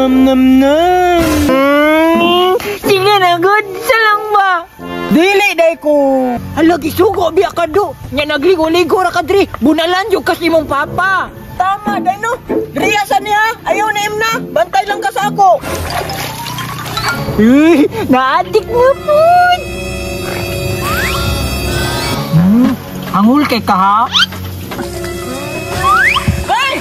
Nam nam nam. Sige na good, salang ba? Dili day ko. Hala, gisugo biya ka do. Nya nagligo-ligo ra ka diri. Bunalan yung kasi mong papa. Tama day no. Riyasan niya. Ayaw na imna. Bantay lang ka sa ako. Naadik nga po. Angul kay ka ha? Hey!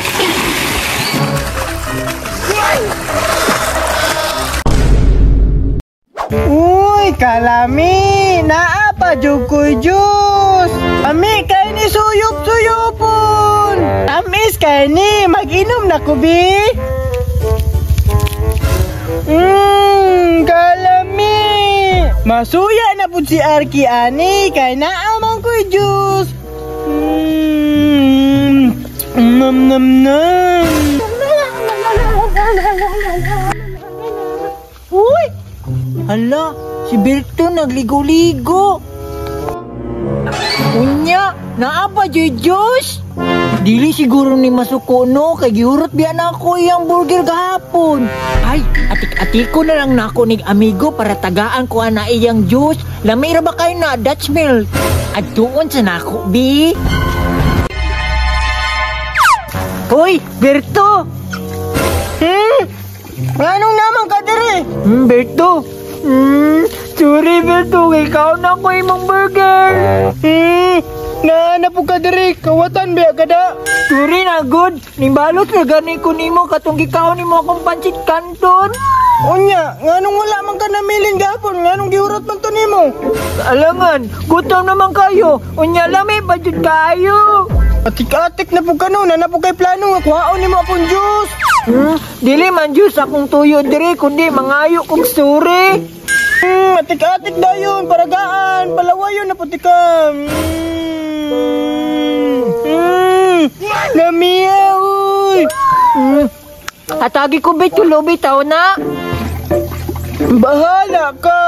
Uy, kalami. Naa pa jukoy juice. Ami kay ni suyop-suyopon. Amis kay ni mag-inom na ko bi. Kalami. Masuya na pud si Arki ani kay naa man koy juice. Nam nam nam. Uy! Hala, si Berto nagligo-ligo. Unya, naa pa Diyos? Dili siguro ni masuko no, kay giurot biya na ako iyang burger gahapon. Ay, atik-atiko na lang nako ni amigo para tagaan ko ana iyang juice. Lamira ba kayo na Dutch milk? At tuon sa nako, bi. Hoy, Berto! Anong naman ka diri? Berto! Sorry Berto, ikaw na ko imong burger. Naana po ka diri, kawatan biya kada. Sorry na good, nimbalot na gani ko nimo katong gikaw nimo akong pancit canton. Unya, nganong wala man ka namiling gapon, nganong giurot man to nimo? Alangan, gutom naman kayo. Unya lami pa jud kayo. Atik-atik na po kanon, na po kay plano nga kuhaon nimo akong juice. Dili man juice akong tuyo diri kundi mangayo kog suri. Atik-atik dayon, paragaan, palawayon na puti ka. Lamiya, uy. Atagi ko betulo bitaw na. Bahala ka.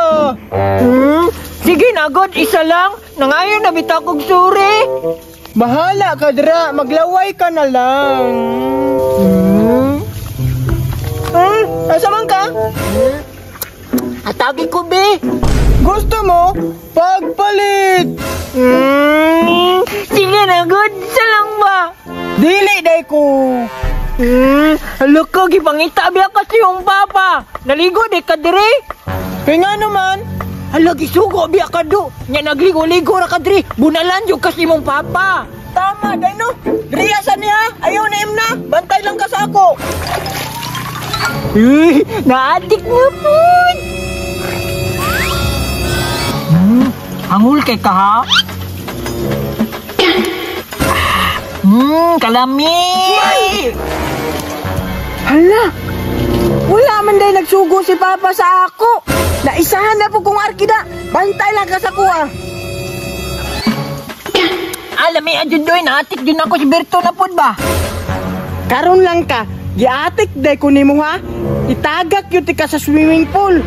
Sige na god, isa lang. Nangayo na bitaw kog suri. Bahala ka dira, maglaway ka na lang. Asa man ka? Atagi ko be. Gusto mo? Pagpalit. Sige na good, isa lang ba? Dili day ko. Hala ka, gipangita biya kasi yung papa. Naligo di ka diri. Kaya nga naman. Hala, gisugo biya ka do. Nya nagligo-ligo ra ka diri. Bunalan yung kasi mong papa. Tama, day no. Riyasan niya. Ayaw na imna. Bantay lang ka sa ako. Naadik nga po. Angul kay ka ha? Kalami. Hala. Wala man day nagsugo si Papa sa ako. Naisahan na po kong arkida. Bantay lang ka sa kuha. Alami adyon doy, naatik din ako si Berto na pod ba? Karon lang ka. Giatik day ko nimo ha. Itagak yun ka sa swimming pool.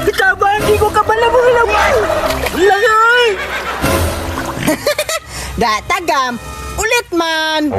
Bitaba, hindi ko kabalabong-labong. Langay! Datagam. Ulit man.